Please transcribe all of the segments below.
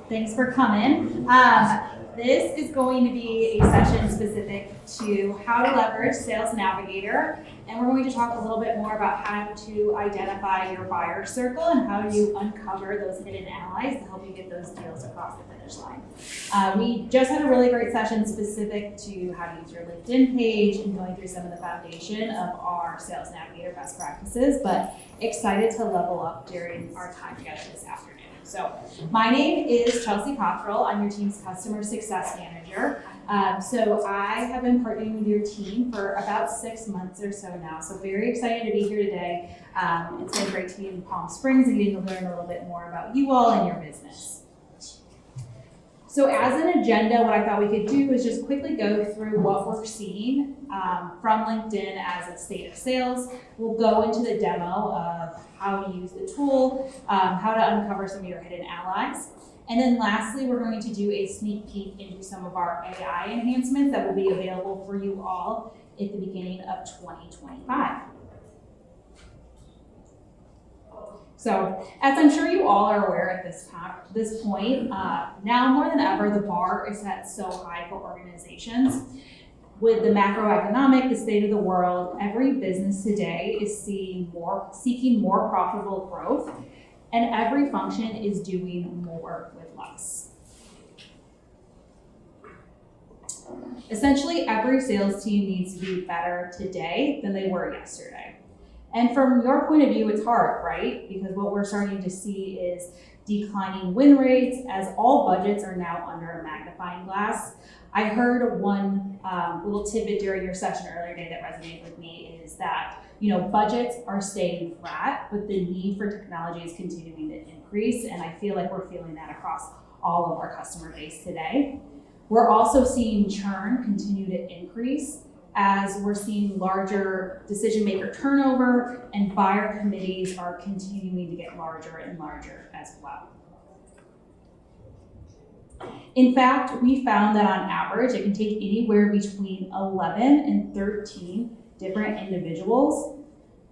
Thanks for coming. This is going to be a session specific to how to leverage SalesNavigator, and we're going to talk a little bit more about how to identify your buyer circle and how you uncover those hidden allies to help you get those deals across the finish line. We just had a really great session specific to how to use your LinkedIn page and going through some of the foundation of our SalesNavigator best practices, but excited to level up during our time together this afternoon. So my name is Chelsea Cottrell. I'm your team's customer success manager. So I have been partnering with your team for about 6 months or so now. So very excited to be here today. It's been great to be in Palm Springs and getting to learn a little bit more about you all and your business. So as an agenda, what I thought we could do is just quickly go through what we're seeing from LinkedIn as a state of sales. We'll go into the demo of how to use the tool, how to uncover some of your hidden allies. And then lastly, we're going to do a sneak peek into some of our AI enhancements that will be available for you all at the beginning of 2025. So, as I'm sure you all are aware at this point, now more than ever, the bar is set so high for organizations. With the macroeconomic, the state of the world, every business today is seeking more profitable growth, and every function is doing more with less. Essentially, every sales team needs to be better today than they were yesterday. And from your point of view, it's hard, right? Because what we're starting to see is declining win rates as all budgets are now under a magnifying glass. I heard one little tidbit during your session earlier today that resonated with me is that, budgets are staying flat, but the need for technology is continuing to increase. And I feel like we're feeling that across all of our customer base today. We're also seeing churn continue to increase as we're seeing larger decision maker turnover and buyer committees are continuing to get larger and larger as well. In fact, we found that on average, it can take anywhere between 11 and 13 different individuals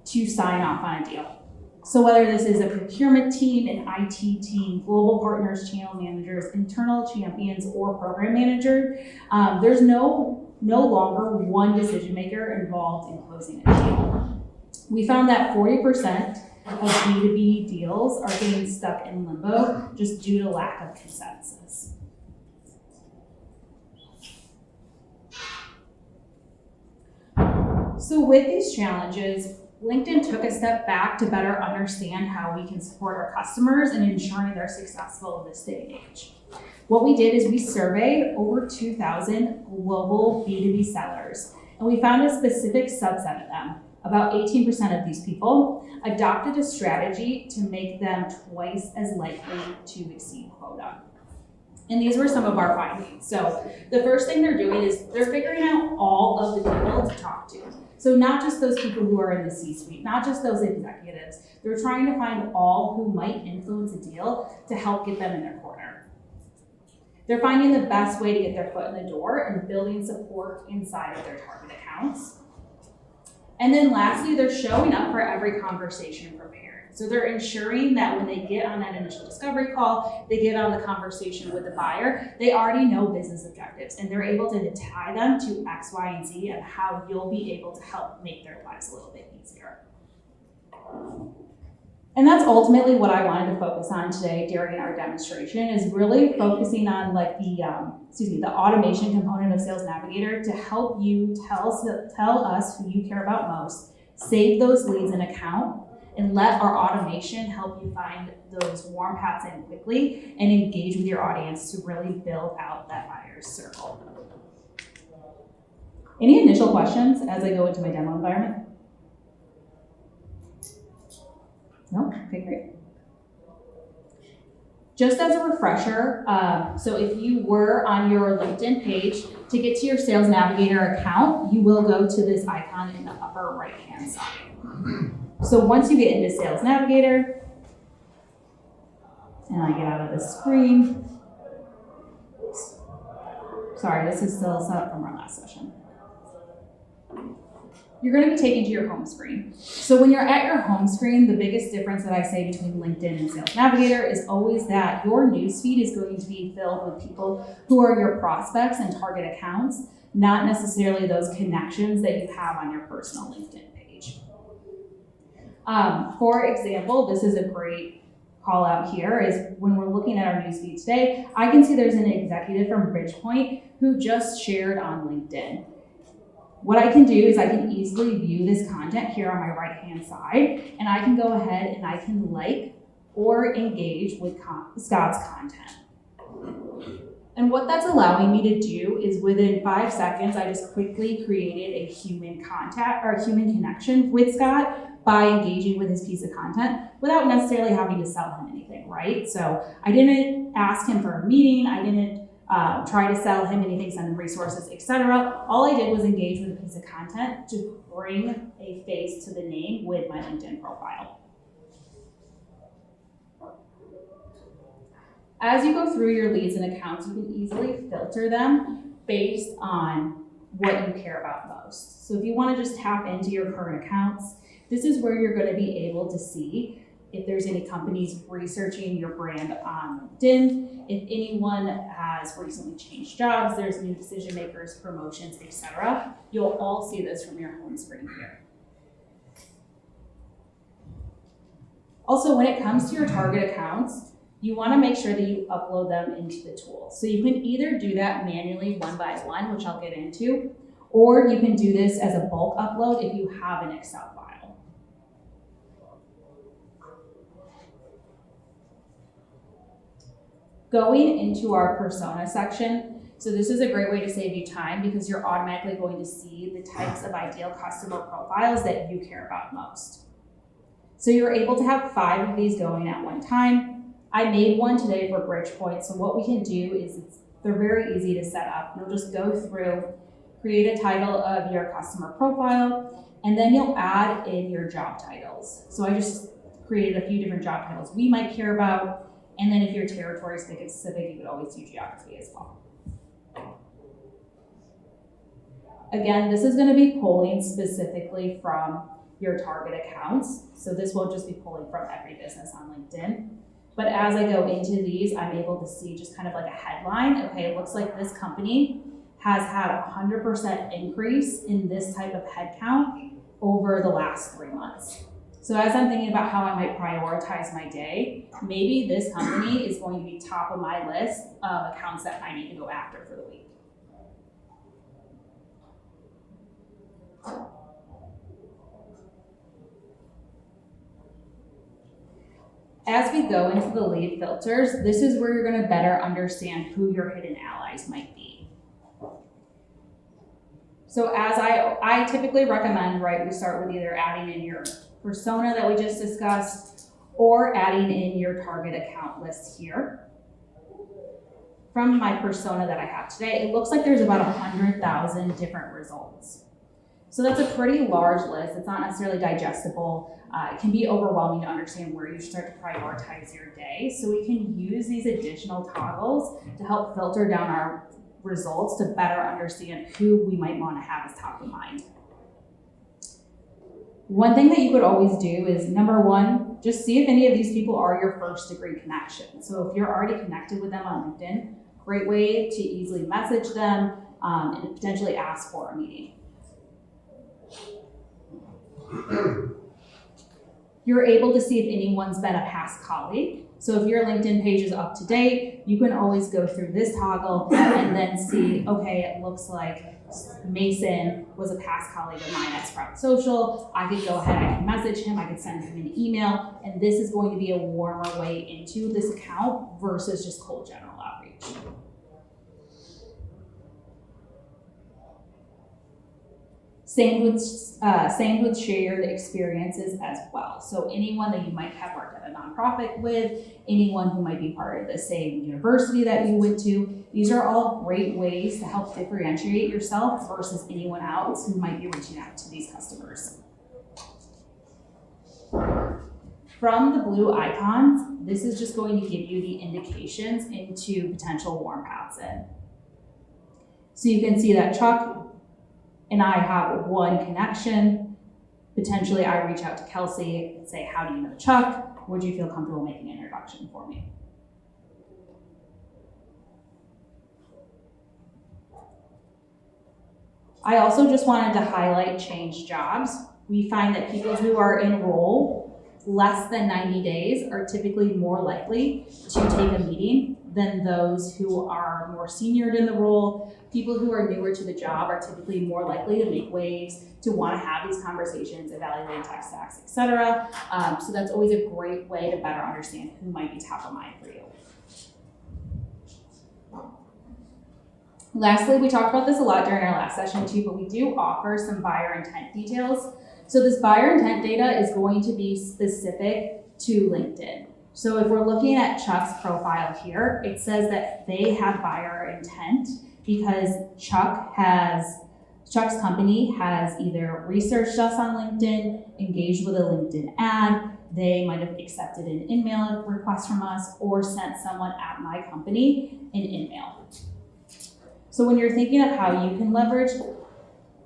to sign off on a deal. So whether this is a procurement team, an IT team, global partners, channel managers, internal champions, or program manager, there's no longer one decision maker involved in closing a deal. We found that 40% of B2B deals are getting stuck in limbo just due to lack of consensus. So with these challenges, LinkedIn took a step back to better understand how we can support our customers and ensuring they're successful in this day and age. What we did is we surveyed over 2,000 global B2B sellers, and we found a specific subset of them. About 18% of these people adopted a strategy to make them twice as likely to exceed quota. And these were some of our findings. So the first thing they're doing is they're figuring out all of the people to talk to. So not just those people who are in the C-suite, not just those executives. They're trying to find all who might influence a deal to help get them in their corner. They're finding the best way to get their foot in the door and building support inside of their target accounts. And then lastly, they're showing up for every conversation prepared. So they're ensuring that when they get on that initial discovery call, they get on the conversation with the buyer, they already know business objectives and they're able to tie them to X, Y, and Z and how you'll be able to help make their lives a little bit easier. And that's ultimately what I wanted to focus on today during our demonstration is really focusing on the automation component of SalesNavigator to help you tell us who you care about most, save those leads in account, and let our automation help you find those warm paths in quickly and engage with your audience to really build out that buyer's circle. Any initial questions as I go into my demo environment? No? Okay, great. Just as a refresher, so if you were on your LinkedIn page, to get to your SalesNavigator account, you will go to this icon in the upper right-hand side. So once you get into SalesNavigator, and I get out of the screen, sorry, this is still set up from our last session. you're going to be taken to your home screen. So when you're at your home screen, the biggest difference that I say between LinkedIn and SalesNavigator is always that your newsfeed is going to be filled with people who are your prospects and target accounts, not necessarily those connections that you have on your personal LinkedIn page. For example, this is a great call out here is when we're looking at our newsfeed today, I can see there's an executive from Bridgepointe who just shared on LinkedIn. What I can do is I can easily view this content here on my right-hand side, and I can go ahead and I can like or engage with Scott's content. And what that's allowing me to do is within 5 seconds, I just quickly created a human contact or a human connection with Scott by engaging with his piece of content without necessarily having to sell him anything, right? So I didn't ask him for a meeting. I didn't try to sell him anything, send him resources, etc. All I did was engage with a piece of content to bring a face to the name with my LinkedIn profile. As you go through your leads and accounts, you can easily filter them based on what you care about most. So if you want to just tap into your current accounts, this is where you're going to be able to see if there's any companies researching your brand on LinkedIn, if anyone has recently changed jobs, there's new decision makers, promotions, etc. You'll all see this from your home screen here. Also, when it comes to your target accounts, you want to make sure that you upload them into the tool. So you can either do that manually one by one, which I'll get into, or you can do this as a bulk upload if you have an Excel file. Going into our persona section, so this is a great way to save you time because you're automatically going to see the types of ideal customer profiles that you care about most. So you're able to have 5 of these going at one time. I made one today for Bridgepointe, so what we can do is they're very easy to set up. You'll just go through, create a title of your customer profile, and then you'll add in your job titles. So I just created a few different job titles we might care about, and then if your territory is specific, you could always do geography as well. Again, this is going to be pulling specifically from your target accounts. So this won't just be pulling from every business on LinkedIn. But as I go into these, I'm able to see just kind of like a headline. Okay, it looks like this company has had a 100% increase in this type of headcount over the last 3 months. So as I'm thinking about how I might prioritize my day, maybe this company is going to be top of my list of accounts that I need to go after for the week. As we go into the lead filters, this is where you're going to better understand who your hidden allies might be. So as I typically recommend, right, we start with either adding in your persona that we just discussed or adding in your target account list here. From my persona that I have today, it looks like there's about 100,000 different results. So that's a pretty large list. It's not necessarily digestible. It can be overwhelming to understand where you start to prioritize your day. So we can use these additional toggles to help filter down our results to better understand who we might want to have as top of mind. One thing that you could always do is, number one, just see if any of these people are your first degree connection. So if you're already connected with them on LinkedIn, great way to easily message them and potentially ask for a meeting. You're able to see if anyone's been a past colleague. So if your LinkedIn page is up to date, you can always go through this toggle and then see, okay, it looks like Mason was a past colleague of mine at Sprout Social. I could go ahead, I can message him, I could send him an email, and this is going to be a warmer way into this account versus just cold general outreach. Same with shared experiences as well. So anyone that you might have worked at a nonprofit with, anyone who might be part of the same university that you went to, these are all great ways to help differentiate yourself versus anyone else who might be reaching out to these customers. From the blue icons, this is just going to give you the indications into potential warm paths in. So you can see that Chuck and I have one connection, potentially I reach out to Kelsey and say, how do you know Chuck? Would you feel comfortable making an introduction for me? I also just wanted to highlight change jobs. We find that people who are in role less than 90 days are typically more likely to take a meeting than those who are more seniored in the role. People who are newer to the job are typically more likely to make waves, to want to have these conversations, evaluating tech stacks, et cetera. So that's always a great way to better understand who might be top of mind for you. Lastly, we talked about this a lot during our last session too, but we do offer some buyer intent details. So this buyer intent data is going to be specific to LinkedIn. So if we're looking at Chuck's profile here, it says that they have buyer intent because Chuck's company has either researched us on LinkedIn, engaged with a LinkedIn ad, they might have accepted an in-mail request from us, or sent someone at my company an in-mail. So when you're thinking of how you can leverage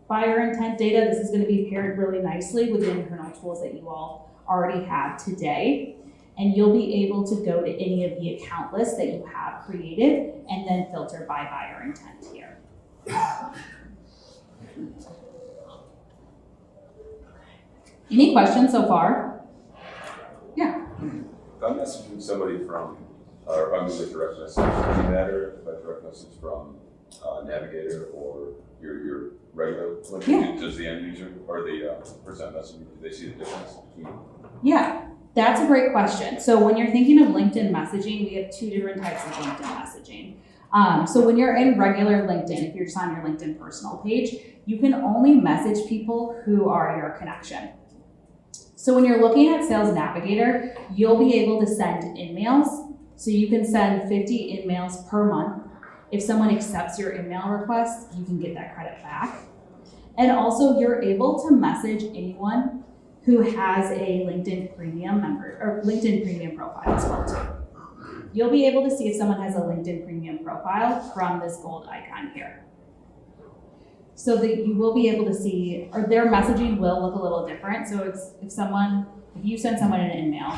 buyer intent data, this is going to be paired really nicely with the internal tools that you all already have today. And you'll be able to go to any of the account lists that you have created and then filter by buyer intent here. Any questions so far? Yeah. If I'm messaging somebody from, or if I'm doing a direct message, does it matter if I direct message from Navigator or your regular LinkedIn? Yeah. Does the end user or the person messaging, do they see the difference between? Yeah, that's a great question. So when you're thinking of LinkedIn messaging, we have two different types of LinkedIn messaging. So when you're in regular LinkedIn, if you're just on your LinkedIn personal page, you can only message people who are your connection. So when you're looking at SalesNavigator, you'll be able to send in-mails. So you can send 50 in-mails per month. If someone accepts your in-mail request, you can get that credit back. And also you're able to message anyone who has a LinkedIn Premium member or LinkedIn Premium profile as well too. You'll be able to see if someone has a LinkedIn Premium profile from this gold icon here. So that you will be able to see, or their messaging will look a little different. So if you send someone an in-mail,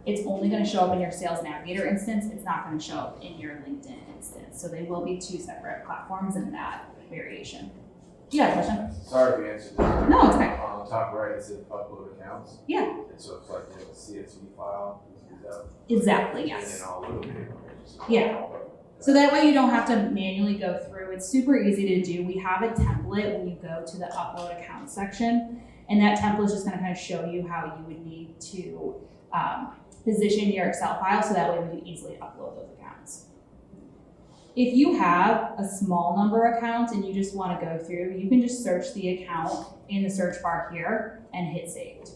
it's only going to show up in your SalesNavigator instance. It's not going to show up in your LinkedIn instance. So they will be two separate platforms in that variation. You got a question? Sorry if you answered this. No, it's okay. On the top right, it says upload accounts. Yeah. And so it's like they have a CSV file. Exactly, yes. And then all the Yeah. So that way you don't have to manually go through. It's super easy to do. We have a template when you go to the upload account section, and that template is just going to kind of show you how you would need to position your Excel file so that way we can easily upload those accounts. If you have a small number of accounts and you just want to go through, you can just search the account in the search bar here and hit saved.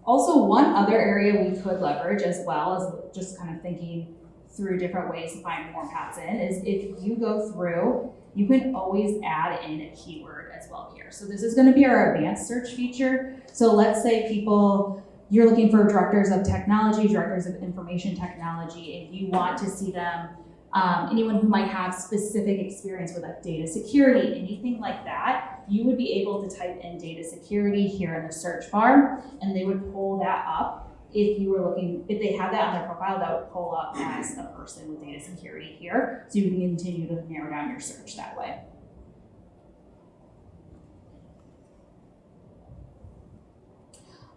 Also, one other area we could leverage as well as just kind of thinking through different ways to find more paths in is if you go through, you can always add in a keyword as well here. So this is going to be our advanced search feature. So let's say you're looking for directors of technology, directors of information technology, and you want to see them, anyone who might have specific experience with like data security, anything like that, you would be able to type in data security here in the search bar, and they would pull that up. If they had that on their profile, that would pull up as a person with data security here. So you can continue to narrow down your search that way.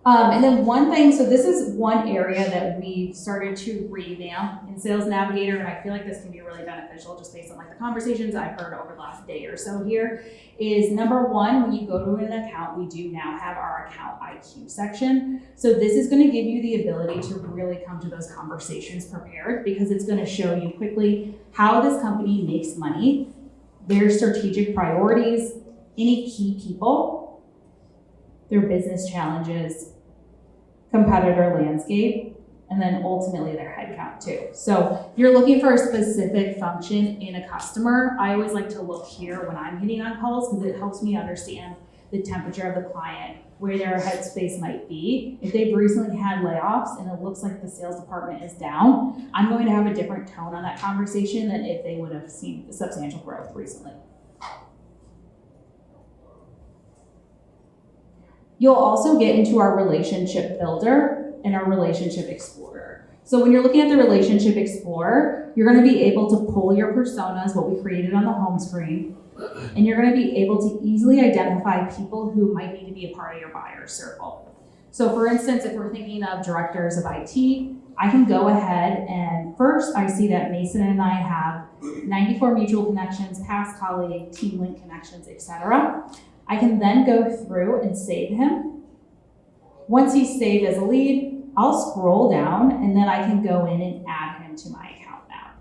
And then one thing, so this is one area that we started to revamp in SalesNavigator, and I feel like this can be really beneficial just based on like the conversations I've heard over the last day or so here, is number one, when you go to an account, we do now have our account IQ section. So this is going to give you the ability to really come to those conversations prepared because it's going to show you quickly how this company makes money, their strategic priorities, any key people, their business challenges, competitor landscape, and then ultimately their headcount too. So if you're looking for a specific function in a customer, I always like to look here when I'm hitting on calls because it helps me understand the temperature of the client, where their headspace might be. If they've recently had layoffs and it looks like the sales department is down, I'm going to have a different tone on that conversation than if they would have seen substantial growth recently. You'll also get into our relationship builder and our relationship explorer. So when you're looking at the relationship explorer, you're going to be able to pull your personas, what we created on the home screen, and you're going to be able to easily identify people who might need to be a part of your buyer circle. So for instance, if we're thinking of directors of IT, I can go ahead and first I see that Mason and I have 94 mutual connections, past colleague, team link connections, etc. I can then go through and save him. Once he's saved as a lead, I'll scroll down and then I can go in and add him to my account map.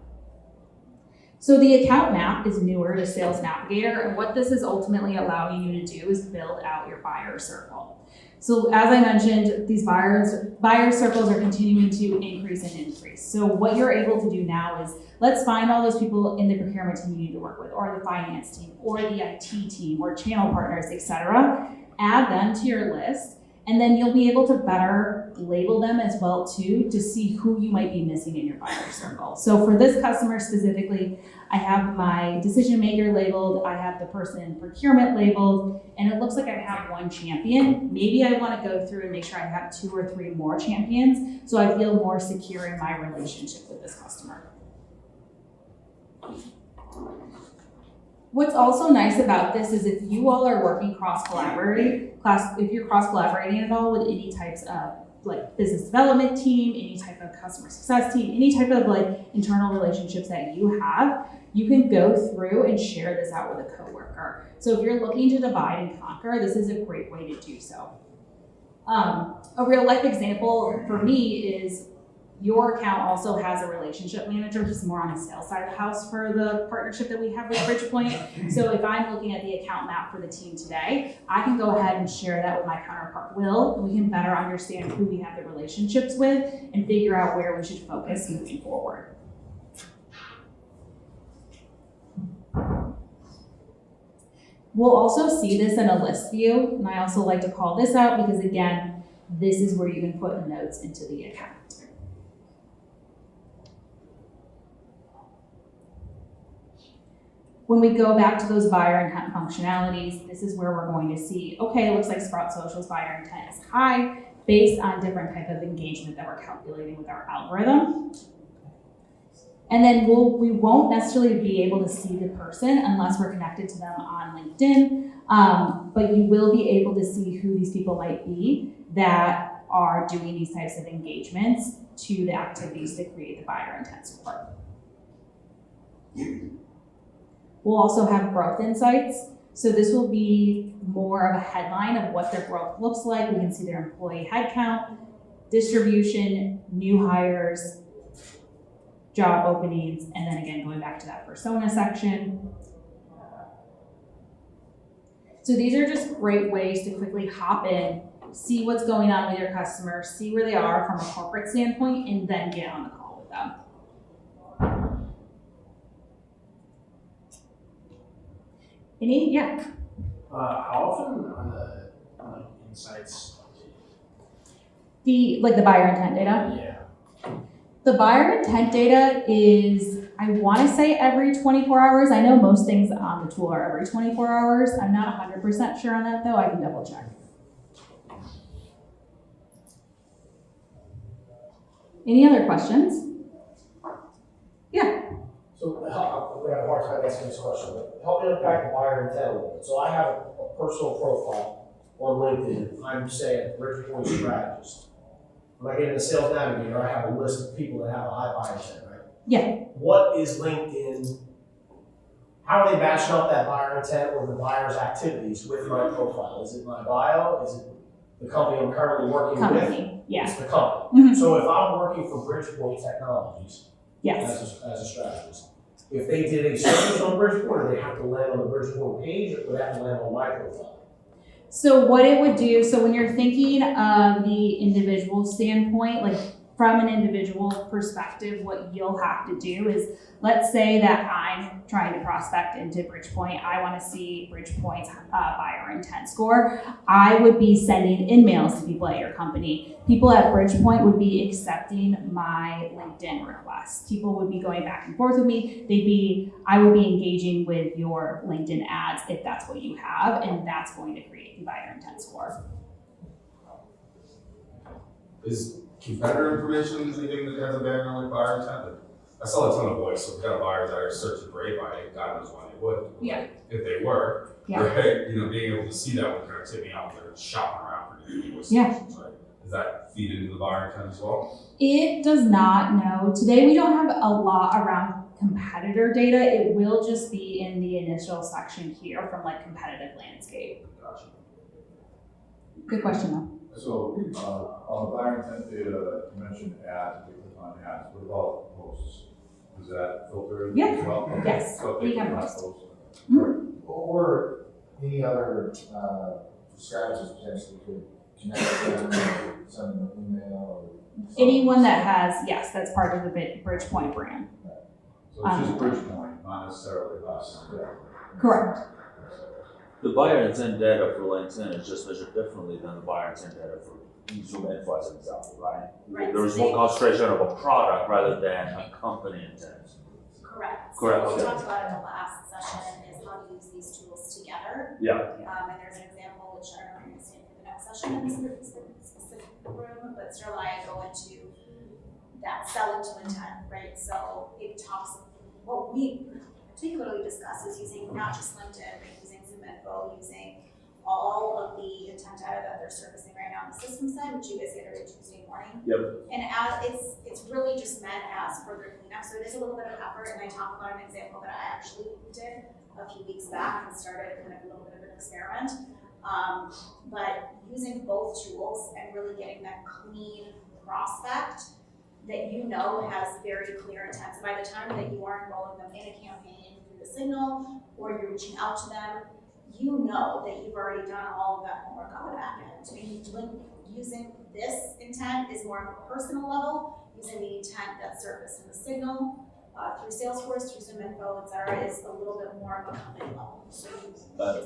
So the account map is newer to SalesNavigator, and what this is ultimately allowing you to do is build out your buyer circle. So as I mentioned, these buyer circles are continuing to increase and increase. So what you're able to do now is, let's find all those people in the procurement team you need to work with, or the finance team, or the IT team, or channel partners, etc. Add them to your list, and then you'll be able to better label them as well too, to see who you might be missing in your buyer circle. So for this customer specifically, I have my decision maker labeled, I have the person in procurement labeled, and it looks like I have one champion. Maybe I want to go through and make sure I have 2 or 3 more champions, so I feel more secure in my relationship with this customer. What's also nice about this is if you all are working if you're cross-collaborating at all with any types of like business development team, any type of customer success team, any type of like internal relationships that you have, you can go through and share this out with a coworker. So if you're looking to divide and conquer, this is a great way to do so. A real life example for me is your account also has a relationship manager who's more on the sales side of the house for the partnership that we have with Bridgepointe. So if I'm looking at the account map for the team today, I can go ahead and share that with my counterpart, Will, and we can better understand who we have the relationships with and figure out where we should focus moving forward. We'll also see this in a list view, and I also like to call this out because, again, this is where you can put notes into the account. When we go back to those buyer intent functionalities, this is where we're going to see, okay, it looks like Sprout Social's buyer intent is high based on different type of engagement that we're calculating with our algorithm. And then we won't necessarily be able to see the person unless we're connected to them on LinkedIn, but you will be able to see who these people might be that are doing these types of engagements to the activities to create the buyer intent support. We'll also have growth insights. So this will be more of a headline of what their growth looks like. We can see their employee headcount, distribution, new hires, job openings, and then again, going back to that persona section. So these are just great ways to quickly hop in, see what's going on with your customer, see where they are from a corporate standpoint, and then get on the call with them. Yeah. How often are the insights? The buyer intent data? Yeah. The buyer intent data is, I want to say every 24 hours. I know most things on the tool are every 24 hours. I'm not 100% sure on that though. I can double check. Any other questions? Yeah. So I'm going to have a hard time answering this question, but help me unpack the buyer intent a little bit. So I have a personal profile on LinkedIn. I'm saying Bridgepointe strategist. When I get into SalesNavigator, I have a list of people that have a high buyer intent, right? Yeah. What is LinkedIn? How are they matching up that buyer intent or the buyer's activities with my profile? Is it my bio? Is it the company I'm currently working with? Company. Yeah. It's the company. Mm-hmm. So if I'm working for Bridgepointe Technologies, Yes. as a strategist, if they did a search on Bridgepointe, do they have to land on the Bridgepointe page, or would they have to land on my profile? So what it would do, so when you're thinking of the individual standpoint, like from an individual perspective, what you'll have to do is, let's say that I'm trying to prospect into Bridgepointe. I want to see Bridgepointe's buyer intent score. I would be sending in-mails to people at your company. People at Bridgepointe would be accepting my LinkedIn requests. People would be going back and forth with me. I would be engaging with your LinkedIn ads if that's what you have, and that's going to create the buyer intent score. Is competitor information usually given that has a bearing on like buyer intent? I saw a ton of voice, so if we got buyers that are searching for a buy, God knows why they would. Yeah. If they were, Yeah. right? You know, being able to see that with connectivity out there, shopping around for new voice Yeah. solutions, right? Does that feed into the buyer intent as well? It does not, no. Today we don't have a lot around competitor data. It will just be in the initial section here from like competitive landscape. Gotcha. Good question though. So, on buyer intent data, you mentioned ads, we click on ads, what about posts? Does that filter Yeah. as well? Yes. So We they can can post. Or any other strategies potentially could connect with them, send them an email or. Anyone that has, yes, that's part of the Bridgepointe brand. So it's just Bridgepointe, not necessarily us. Correct. The buyer intent data for LinkedIn is just measured differently than the buyer intent data for Zoom Info as an example, right? Right. There is more concentration of a product rather than a company intent. Correct. Correct, So what we okay. talked about in the last session is how to use these tools together. Yeah. And there's an example, which I don't know if you're gonna see for the next session in this specific room, but Sterling and I go into that selling to intent, right? So it talks, what we particularly discuss is using not just LinkedIn, but using Zoom Info, using all of the intent data that they're surfacing right now on the system side, which you guys get every Tuesday morning. Yep. And as it's really just meant as further cleanup, so it is a little bit of effort, and I talk about an example that I actually did a few weeks back and started kind of a little bit of an experiment. But using both tools and really getting that clean prospect that you know has very clear intent. So by the time that you are enrolling them in a campaign through the signal, or you're reaching out to them, you know that you've already done all of that homework on the back end. And using this intent is more of a personal level, using the intent that's surfaced in the signal through Salesforce, through Zoom Info, et cetera, is a little bit more of a company level. So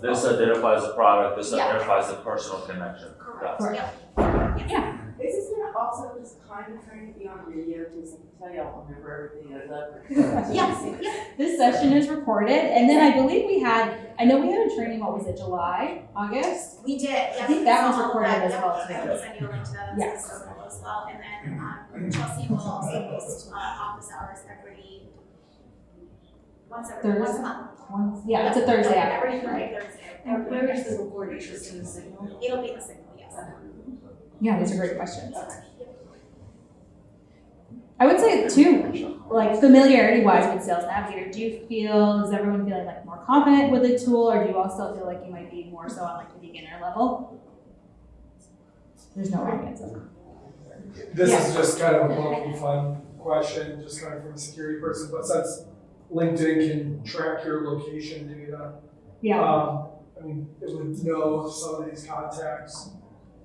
This identifies the product, this Yeah. identifies the personal connection. correct. Got it. Yep. Yeah. Is this gonna also just kind of turn to be on video, because I can tell you I'll remember everything I've done. Yes. This session is recorded, and then I believe we had a training, what was it, July, August? We did. Yeah, I think that we one's saw all of recorded that. as Yep. well, I too. can send you a link to that. Yes. As well. And then Chelsea will also post office hours every once a month. Yeah, it's a Thursday Every after, right? Thursday. And where is the recording, just in the signal? It'll be in the signal, yes. Yeah, these are great questions. I would say too, like familiarity wise with SalesNavigator, is everyone feeling like more confident with the tool, or do you also feel like you might be more so on like the beginner level? There's no right answer. This Yeah. is just kind of a low fun question, just coming from a security person, but since LinkedIn can track your location data, Yeah, I mean, it would know some of these contacts,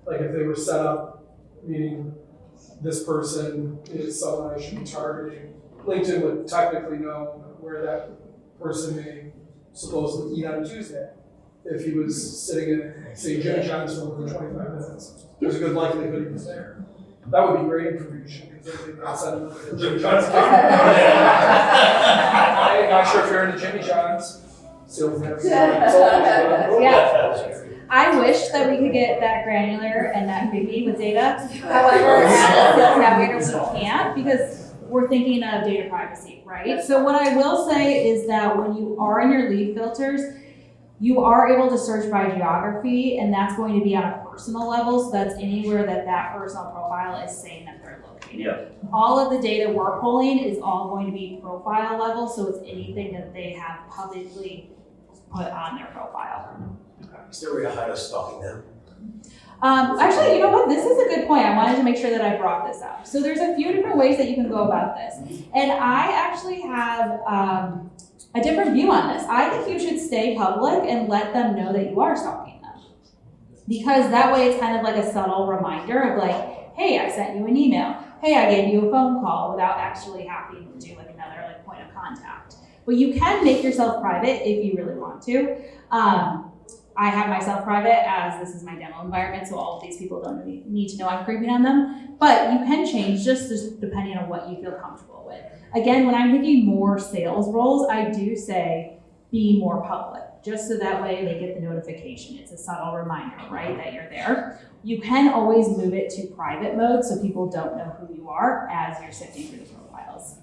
like if they were set up, meaning this person is someone I should be targeting. LinkedIn would technically know where that person may supposedly eat on a Tuesday. If he was sitting at, say, Jimmy John's for more than 25 minutes, there's a good likelihood he was there. That would be great information, because then they can send him to Jimmy John's. I'm not sure if you're into Jimmy John's. yeah. I wish that we could get that granular and that creepy with data. However, as SalesNavigator, we can't, because we're thinking of data privacy, right? So what I will say is that when you are in your lead filters, you are able to search by geography, and that's going to be on a personal level. So that's anywhere that personal profile is saying that they're located. Yeah. All of the data we're pulling is all going to be profile level, so it's anything that they have publicly put on their profile. Is there a way to hide us stalking them? Actually, you know what? This is a good point. I wanted to make sure that I brought this up. So there's a few different ways that you can go about this. And I actually have a different view on this. I think you should stay public and let them know that you are stalking them. Because that way it's kind of like a subtle reminder of like, hey, I sent you an email. hey, I gave you a phone call without actually having to do like another like point of contact. But you can make yourself private if you really want to. I have myself private as this is my demo environment, so all of these people don't need to know I'm creeping on them. But you can change just depending on what you feel comfortable with. Again, when I'm thinking more sales roles, I do say be more public, just so that way they get the notification. It's a subtle reminder, right, that you're there. You can always move it to private mode so people don't know who you are as you're sifting through the profiles.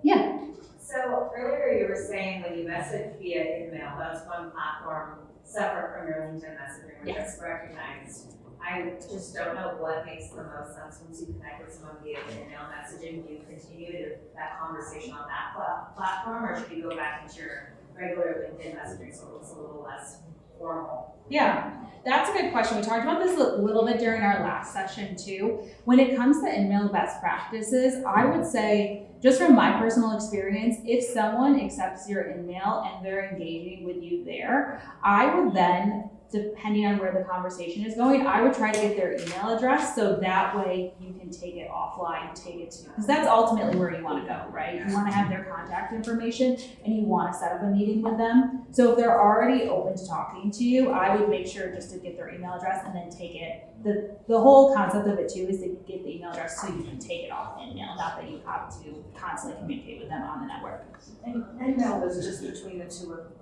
Yeah. So earlier you were saying when you message via email, that's one platform separate from your LinkedIn messaging, which Yes. is recognized. I just don't know what makes the most sense once you connect with someone via email messaging. Do you continue that conversation on that platform, or should you go back into your regular LinkedIn messaging so it's a little less formal? Yeah, that's a good question. We talked about this a little bit during our last session too. When it comes to email best practices, I would say, just from my personal experience, if someone accepts your email and they're engaging with you there, I would then, depending on where the conversation is going, I would try to get their email address so that way you can take it offline, take it to, because that's ultimately where you want to go, right? You want to have their contact information and you want to set up a meeting with them. So if they're already open to talking to you, I would make sure just to get their email address and then take it. The whole concept of it too is to get the email address so you can take it off email, not that you have to constantly communicate with them on the network. And email was just between the two of them.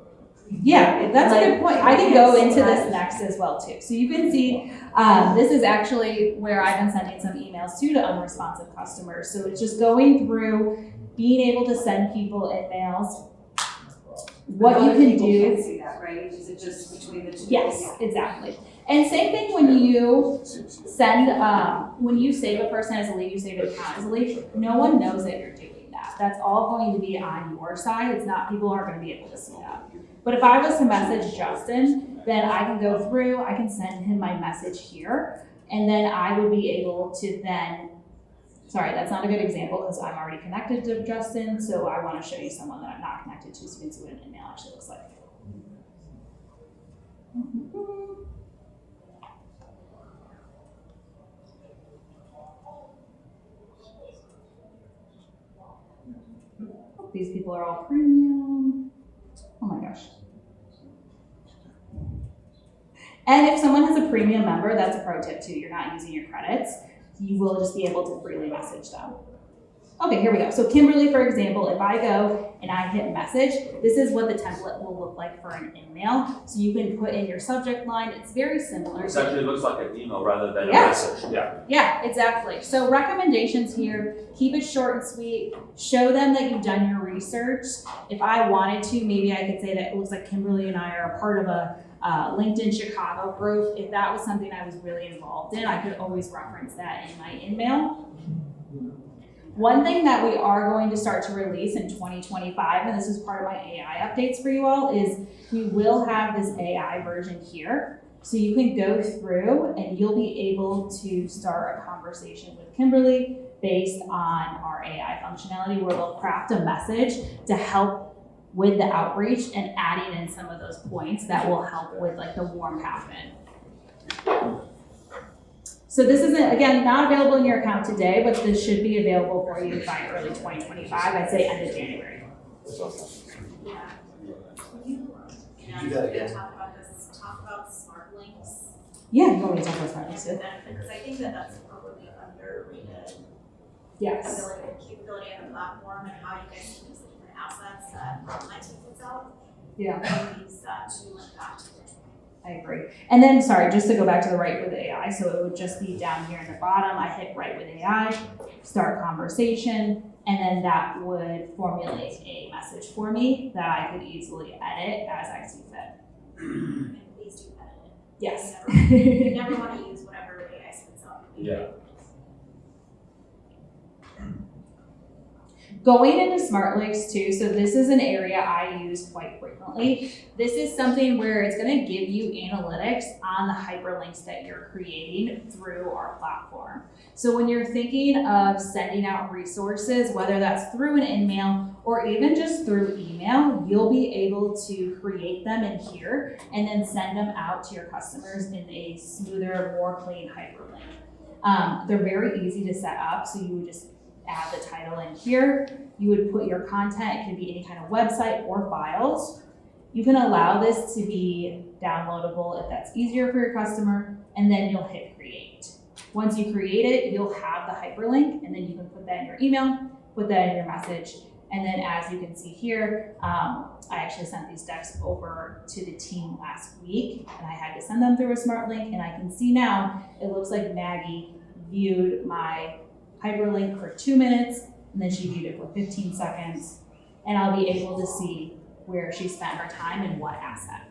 Yeah, that's a good point. I can go into this next as well too. So you can see, this is actually where I've been sending some emails to unresponsive customers. So it's just going through, being able to send people emails, what you can do. Can't see that, right? Is it just between the two? Yes, exactly. And same thing when you send, when you save a person as a lead, you save an account as a lead, no one knows that you're doing that. That's all going to be on your side. It's not, people aren't going to be able to see that. But if I was to message Justin, then I can go through, I can send him my message here, and then I would be able to then, sorry, that's not a good example because I'm already connected to Justin, so I want to show you someone that I'm not connected to so you can see what an email actually looks like. These people are all premium. Oh my gosh. And if someone has a premium member, that's a pro tip too. You're not using your credits. You will just be able to freely message them. Okay, here we go. So Kimberly, for example, if I go and I hit message, this is what the template will look like for an email. So you can put in your subject line. It's very similar. It actually looks like an email rather than Yeah. a message. Yeah. Yeah, exactly. So recommendations here, keep it short and sweet. Show them that you've done your research. If I wanted to, maybe I could say that it looks like Kimberly and I are a part of a LinkedIn Chicago group. If that was something I was really involved in, I could always reference that in my email. One thing that we are going to start to release in 2025, and this is part of my AI updates for you all, is we will have this AI version here. So you can go through and you'll be able to start a conversation with Kimberly based on our AI functionality where we'll craft a message to help with the outreach and adding in some of those points that will help with like the warm happen. So this isn't, again, not available in your account today, but this should be available for you by early 2025, I'd say end of January. Yeah. Do that again. Talk about smart links. Yeah, you want me to talk about smart links too? Because I think that that's probably underrated. Yes. Capability of the platform and how you guys can use the different assets that Palm2024 puts out. Yeah. And use that to link back to Bridgepointe. I agree. And then, sorry, just to go back to the write with AI, so it would just be down here in the bottom, I hit write with AI, start conversation, and then that would formulate a message for me that I could easily edit as I see fit. And please do edit it. Yes. You never want to use whatever AI spits out. Yeah. Going into smart links too, so this is an area I use quite frequently. This is something where it's going to give you analytics on the hyperlinks that you're creating through our platform. So when you're thinking of sending out resources, whether that's through an email or even just through email, you'll be able to create them in here and then send them out to your customers in a smoother, more clean hyperlink. They're very easy to set up, so you would just add the title in here. You would put your content, it can be any kind of website or files. You can allow this to be downloadable if that's easier for your customer, and then you'll hit create. Once you create it, you'll have the hyperlink, and then you can put that in your email, put that in your message, and then as you can see here, I actually sent these decks over to the team last week, and I had to send them through a smart link, and I can see now, it looks like Maggie viewed my hyperlink for 2 minutes, and then she viewed it for 15 seconds, and I'll be able to see where she spent her time and what asset.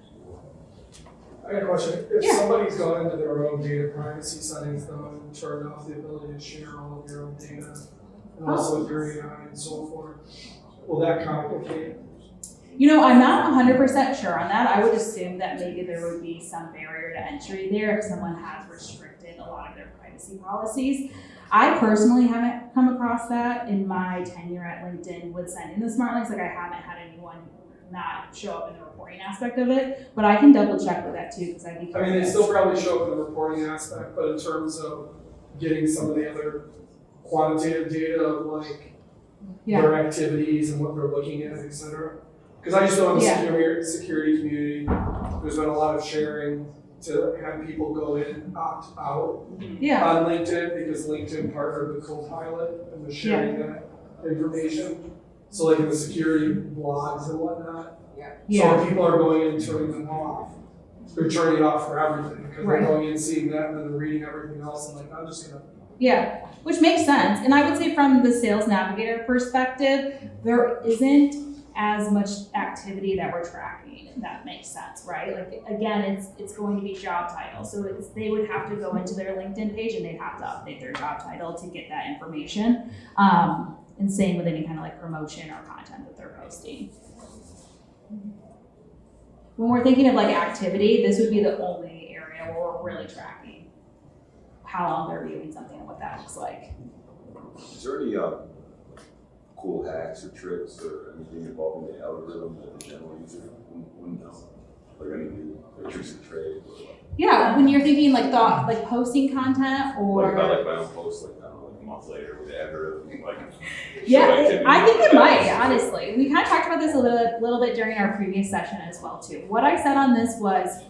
I got a question. If Yeah. somebody's gone into their own data privacy settings though and turned off the ability to share all of your own data, and also with your AI and so forth, will that complicate? You know, I'm not 100% sure on that. I would assume that maybe there would be some barrier to entry there if someone has restricted a lot of their privacy policies. I personally haven't come across that in my tenure at LinkedIn with sending the smart links. Like I haven't had anyone not show up in the reporting aspect of it, but I can double check with that too because I'd be curious. I mean, they still probably show up in the reporting aspect, but in terms of getting some of the other quantitative data of like their activities and what they're looking at, et cetera. Because I just know in the security community, there's been a lot of sharing to have people go in and opt out on LinkedIn because LinkedIn partnered with Copilot and was sharing that information. So like in the security blogs and whatnot. So when people are going in and turning them off, they're turning it off for everything because they're going in, seeing that, and then they're reading everything else and like, I'm just gonna. Yeah, which makes sense. And I would say from the SalesNavigator perspective, there isn't as much activity that we're tracking, if that makes sense, right? Like again, it's going to be job title. So they would have to go into their LinkedIn page and they'd have to update their job title to get that information. And same with any kind of like promotion or content that they're posting. When we're thinking of like activity, this would be the only area where we're really tracking how long they're viewing something and what that looks like. Is there any cool hacks or tricks or anything involving the algorithm that the general user wouldn't know? Like any new tricks of the trade? Yeah, when you're thinking like posting content or. What about like my own post, like I don't know, like a month later with the algorithm, like. Yeah, I think it might, honestly. We kind of talked about this a little bit during our previous session as well too. What I said on this was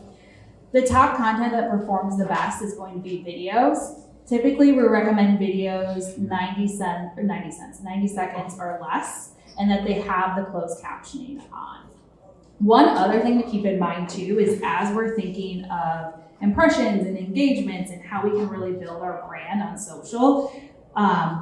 the top content that performs the best is going to be videos. Typically, we recommend videos 90 seconds or less, and that they have the closed captioning on. One other thing to keep in mind too is as we're thinking of impressions and engagements and how we can really build our brand on social,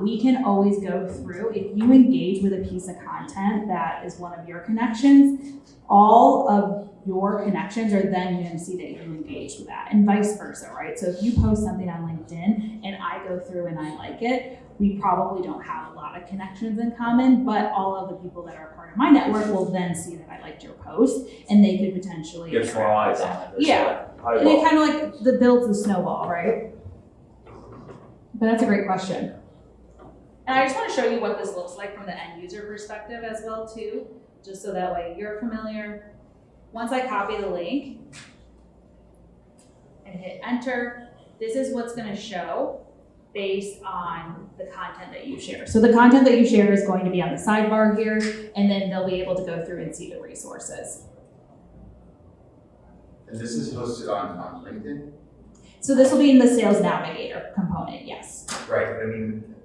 we can always go through, if you engage with a piece of content that is one of your connections, all of your connections are then going to see that you engaged with that, and vice versa, right? So if you post something on LinkedIn and I go through and I like it, we probably don't have a lot of connections in common, but all of the people that are part of my network will then see that I liked your post, and they could potentially Get more eyes on it. Yeah, and it kind of like builds the snowball, right? But that's a great question. And I just want to show you what this looks like from the end user perspective as well too, just so that way you're familiar. Once I copy the link and hit enter, this is what's going to show based on the content that you share. So the content that you share is going to be on the sidebar here, and then they'll be able to go through and see the resources. And this is hosted on LinkedIn? So this will be in the SalesNavigator component, yes. Right, but I mean,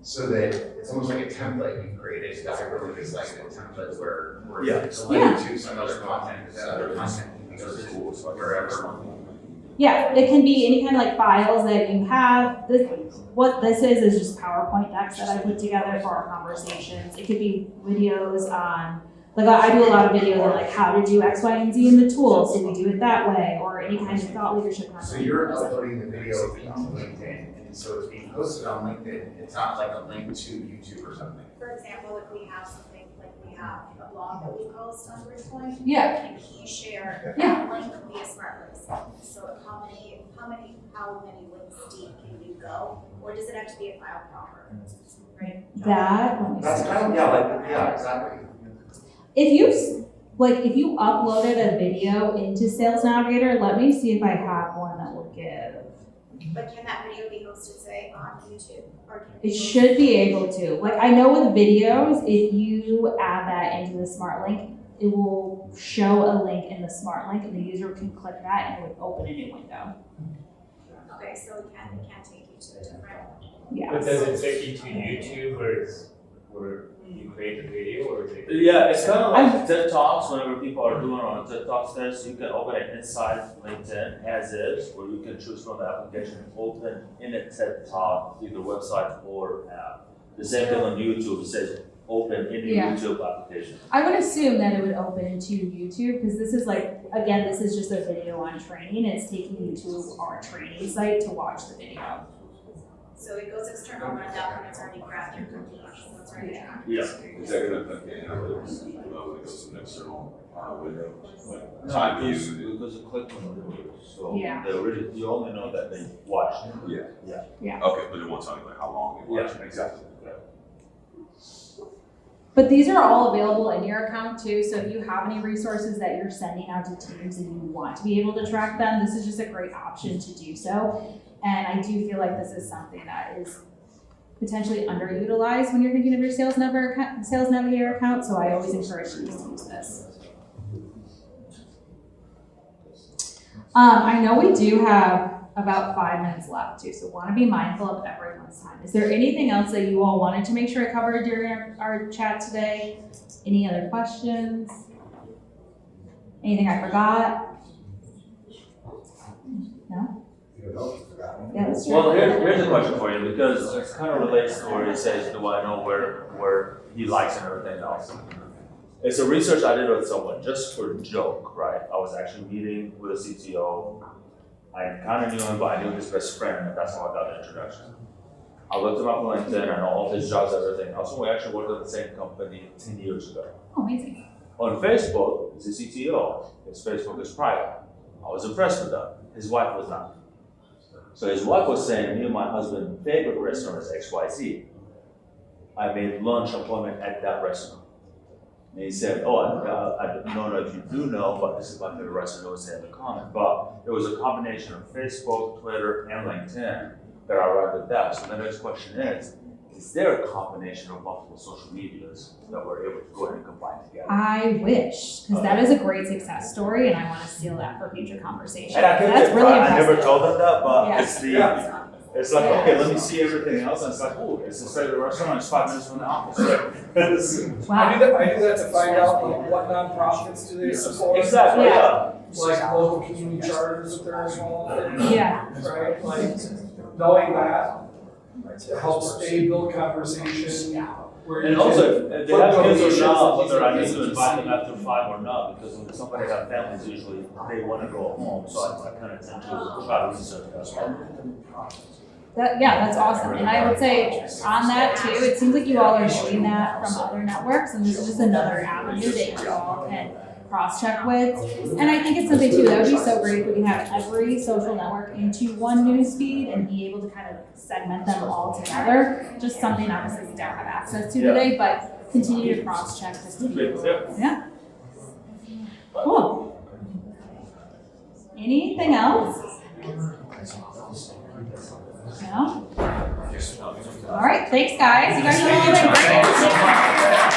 so that it's almost like a template you've created. The hyperlink is like a template where it's linked to some other content, that other content can go to wherever. Yeah, it can be any kind of like files that you have. What this is just PowerPoint decks that I put together for our conversations. It could be videos on, like I do a lot of videos on like how to do X, Y, and Z in the tools. So we do it that way, or any kind of thought leadership content. So you're uploading the video into LinkedIn, and so it's being hosted on LinkedIn. It's not like a link to YouTube or something. For example, if we have something like we we have a blog that we post on Bridgepointe. Yeah. And he shared Yeah. a link via smart links. So how many links deep can you go? Or does it have to be a file proper? Right? That, That's kind of, yeah, exactly. if you uploaded a video into Sales Navigator, let me see if I have one that will give. But can that video be hosted, say, on YouTube? Or can It should be able to. Like, I know with videos, if you add that into the smart link, it will show a link in the smart link and the user can click that and it would open a new window. Okay, so it can take you to a different. Yeah. But does it take you to YouTube where you create the video or is it? Yeah, it's kind of like TED Talks, whenever people are doing on TED Talks there, so you can open it inside LinkedIn as is, or you can choose from the application and open in a TED Talk, either website or app. The same thing on YouTube, it says open in the Yeah. YouTube application. I would assume that it would open to YouTube because this is like, again, this is just a video on training. It's taking you to our training site to watch the video. So it goes external rundown when it's already grabbed your cookie, so it's ready to track. Yeah. Is that gonna affect the analytics, when it goes to an external window, like No, time because viewed? you click on the video, so Yeah. they already, you only know that they watched it. Okay, but it won't tell you like how long it was. Yeah. Exactly. But these are all available in your account too, so if you have any resources that you're sending out to teams and you want to be able to track them, this is just a great option to do so. And I do feel like this is something that is potentially underutilized when you're thinking of your Sales Navigator account, so I always encourage you to use this. I know we do have about 5 minutes left too, so want to be mindful of everyone's time. Is there anything else that you all wanted to make sure I covered during our chat today? Any other questions? Anything I forgot? No? Yeah, let's try. Well, here's a question for you, because it kind of relates to where it says, do I know where he likes and everything else? It's a research I did with someone, just for joke, right? I was actually meeting with a CTO. I kind of knew him, but I knew his best friend, and that's how I got the introduction. I looked him up on LinkedIn, I know all his jobs, everything else, and we actually worked at the same company 10 years ago. Oh, amazing. On Facebook, he's a CTO. His Facebook is private. I was impressed with that. His wife was not. So his wife was saying, me and my husband's favorite restaurant is XYZ. I made lunch appointment at that restaurant. And he said, oh, I don't know if you do know, but this is my favorite restaurant, I would say in the comment. But it was a combination of Facebook, Twitter, and LinkedIn that I arrived at that. So the next question is there a combination of multiple social medias that we're able to go ahead and combine together? I wish, because that is a great success story, and I want to steal that for future conversation. And I couldn't That's get really I impressive. never told them that, but Yeah. it's like, okay, let me see everything else. And it's like, oh, it's his favorite restaurant, it's 5 minutes from the office. I do that to find out like, what nonprofits do they support. Exactly, yeah. Like local community charters that they're involved in. Yeah. Right, like knowing that helps build conversation. Where And you also, can if they have put kids donations or not, that whether I need these to invite them agencies after 5 or not, because when somebody has families, usually they want to go home, so I kind of tend to try to research that as well. That's awesome. And I would say on that too, it seems like you all are doing that from other networks, and this is just another avenue that you all can cross-check with. And I think it's something too, that would be so great if we can have every social network into one news feed and be able to kind of segment them all together. Just something obviously we don't have access to today, but continue to cross-check just to be able to, yeah. Cool. Anything else? No? All right, thanks guys. You guys are all great.